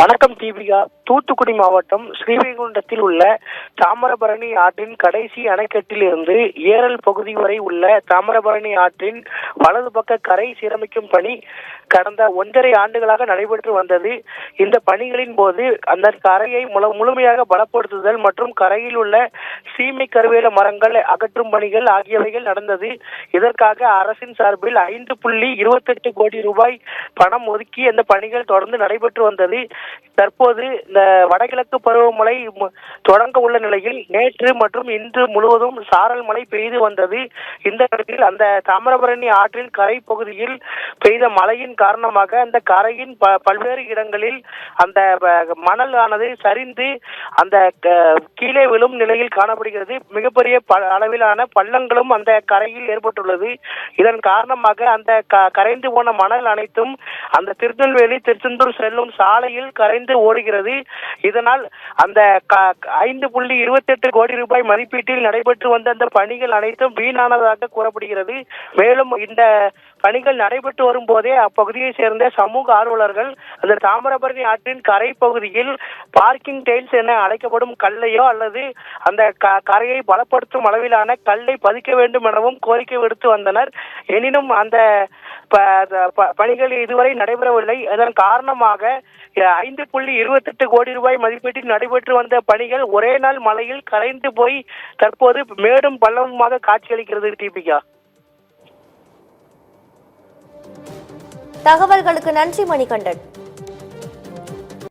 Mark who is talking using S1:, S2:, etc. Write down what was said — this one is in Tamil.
S1: வணக்கம் தீபிகா. தூத்துக்குடி மாவட்டம் ஸ்ரீவைகுண்டத்தில் உள்ள தாமிரபரணி ஆற்றின் கடைசி அணைக்கட்டில் இருந்து ஏரல் பகுதி வரை உள்ள தாமிரபரணி ஆற்றின் வலது பக்க கரை சீரமைக்கும் பணி கடந்த 1.5 ஆண்டுகளாக நடைபெற்று வந்தது. இந்த பணிகளின் போது அந்த கரையை முழுமையாக பலப்படுத்துதல் மற்றும் கரையில் உள்ள சீமை கருவேல மரங்கள் அகற்றும் பணிகள் ஆகியவைகள் நடந்தது. இதற்காக அரசின் சார்பில் 5.28 கோடி ரூபாய் பணம் ஒதுக்கி அந்த பணிகள் தொடர்ந்து நடைபெற்று வந்தது. தற்போது இந்த வடகிழக்கு பருவமழை தொடங்க உள்ள நிலையில் நேற்று மற்றும் இன்று முழுவதும் சாரல் மழை பெய்து வந்தது. இந்த நிலையில் அந்த தாமிரபரணி ஆற்றின் கரை பகுதியில் பெய்த மழையின் காரணமாக அந்த கரையின் பல்வேறு இடங்களில் அந்த மணல் ஆனது சரிந்து அந்த கீழே விழும் நிலையில் காணப்படுகிறது. மிகப்பெரிய அளவிலான பள்ளங்களும் அந்த கரையில் ஏற்பட்டுள்ளது. இதன் காரணமாக அந்த கரைந்து போன மணல் அனைத்தும் அந்த திருநெல்வேலி திருச்செந்தூர் செல்லும் சாலையில் கரைந்து ஓடுகிறது. இதனால் அந்த 5.28 கோடி ரூபாய் மதிப்பீட்டில் நடைபெற்று வந்த அந்த பணிகள் அனைத்தும் வீணானதாக கூறப்படுகிறது. மேலும் இந்த பணிகள் நடைபெற்று வரும் போதே அப்பகுதியை சேர்ந்த சமூக ஆர்வலர்கள் அந்த தாமிரபரணி ஆற்றின் கரை பகுதியில் பார்க்கிங் டைல்ஸ் என அழைக்கப்படும் கல்லையோ அல்லது அந்த கரையை பலப்படுத்தும் அளவிலான கல்லை பதிக்க வேண்டும் எனவும் கோரிக்கை விடுத்து வந்தனர். எனினும் அந்த பணிகள் இதுவரை நடைபெறவில்லை. இதன் காரணமாக 5.28 கோடி ரூபாய் மதிப்பீட்டில் நடைபெற்று வந்த பணிகள் ஒரே நாள் மழையில் கரைந்து போய் தற்போது மேடும் பள்ளமுமாக காட்சியளிக்கிறது. தீபிகா,
S2: தகவல்களுக்கு நன்றி மணிகண்டன்.